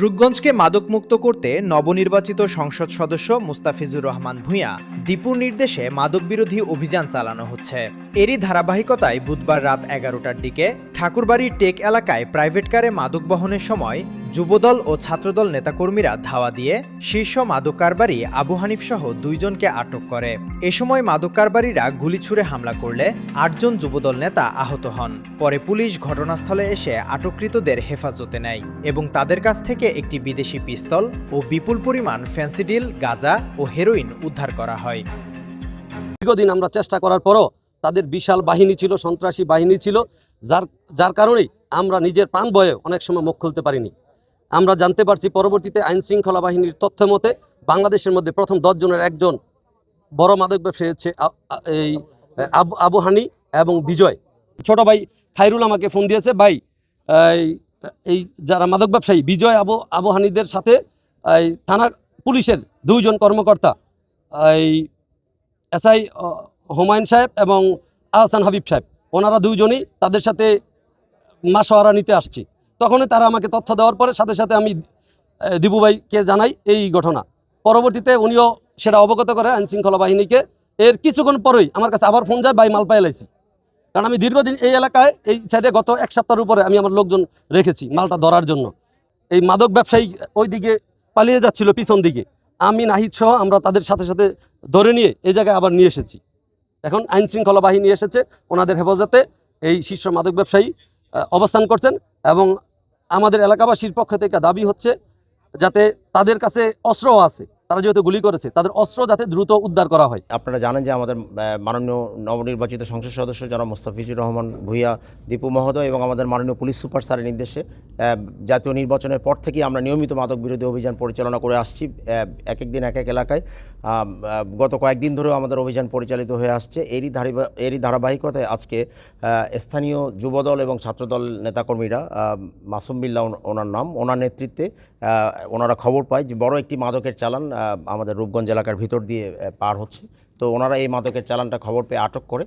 রূপগঞ্জকে মাদকমুক্ত করতে নবনির্বাচিত সংসদ সদস্য মুস্তাফিজুর রহমান ভূঁইয়া দীপুর নির্দেশে মাদকবিরোধী অভিযান চালানো হচ্ছে। এরই ধারাবাহিকতায় বুধবার রাত 11টার দিকে ঠাকুরবাড়ির টেক এলাকায় প্রাইভেট কারে মাদক বহনের সময় যুবদল ও ছাত্রদল নেতাকর্মীরা ধাওয়া দিয়ে শীর্ষ মাদক কারবারি আবু হানিফ সহ 2 জনকে আটক করে। এ সময় মাদক কারবারিরা গুলি ছুড়ে হামলা করলে 8 জন যুবদল নেতা আহত হন। পরে পুলিশ ঘটনাস্থলে এসে আটককৃতদের হেফাজতে নেয় এবং তাদের কাছ থেকে একটি বিদেশি পিস্তল ও বিপুল পরিমাণ ফেন্সিডিল, গাঁজা ও হেরোইন উদ্ধার করা হয়। দীর্ঘদিন আমরা চেষ্টা করার পরও তাদের বিশাল বাহিনী ছিল, সন্ত্রাসী বাহিনী ছিল, যার কারণেই আমরা নিজের প্রাণ ভয়ে অনেক সময় মুখ খুলতে পারিনি। আমরা জানতে পারছি পরবর্তীতে আইন শৃঙ্খলা বাহিনীর তথ্য মতে বাংলাদেশের মধ্যে প্রথম 10 জনের একজন বড় মাদক ব্যবসায়ী হচ্ছে এই আবু হানি এবং বিজয়। ছোট ভাই খায়রুল আমাকে ফোন দিয়েছে, ভাই এই যারা মাদক ব্যবসায়ী বিজয় আবু হানিদের সাথে এই থানা পুলিশের 2 জন কর্মকর্তা এই এসআই হুমায়ুন সাহেব এবং আহসান হাবিব সাহেব, ওনারা 2 জনই তাদের সাথে মাসোয়ারা নিতে আসছি। তখনই তারা আমাকে তথ্য দেওয়ার পরে সাথে সাথে আমি দিবু ভাইকে জানাই এই ঘটনা। পরবর্তীতে উনিও সেটা অবগত করে আইন শৃঙ্খলা বাহিনীকে। এর কিছুক্ষণ পরেই আমার কাছে আবার ফোন যায়, ভাই মাল পাই লাইছি। কারণ আমি দীর্ঘদিন এই এলাকায় এই সাইডে গত 1 সপ্তাহের উপরে আমি আমার লোকজন রেখেছি মালটা ধরার জন্য। এই মাদক ব্যবসায়ী ওই দিকে পালিয়ে যাচ্ছিল পিছন দিকে, আমি নাহিদ সহ আমরা তাদের সাথে সাথে ধরে নিয়ে এই জায়গায় আবার নিয়ে এসেছি। এখন আইন শৃঙ্খলা বাহিনী এসেছে, ওনাদের হেফাজতে এই শীর্ষ মাদক ব্যবসায়ী অবস্থান করছেন এবং আমাদের এলাকাবাসীর পক্ষ থেকে দাবি হচ্ছে যাতে তাদের কাছে অস্ত্রও আছে, তারা যেহেতু গুলি করেছে তাদের অস্ত্র যাতে দ্রুত উদ্ধার করা হয়। আপনারা জানেন যে আমাদের মাননীয় নবনির্বাচিত সংসদ সদস্য জনাব মুস্তাফিজুর রহমান ভূঁইয়া দীপু মহোদয় এবং আমাদের মাননীয় পুলিশ সুপার স্যারের নির্দেশে জাতীয় নির্বাচনের পর থেকেই আমরা নিয়মিত মাদক বিরোধী অভিযান পরিচালনা করে আসছি। এক এক দিন এক এক এলাকায় গত কয়েকদিন ধরেও আমাদের অভিযান পরিচালিত হয়ে আসছে। এরই ধারাবাহিকতায় আজকে স্থানীয় যুবদল এবং ছাত্রদল নেতাকর্মীরা মাসুম বিল্লাহ ওনার নাম, ওনার নেতৃত্বে ওনারা খবর পায় যে বড় একটি মাদকের চালান আমাদের রূপগঞ্জ এলাকার ভিতর দিয়ে পার হচ্ছে। তো ওনারা এই মাদকের চালানটা খবর পেয়ে আটক করে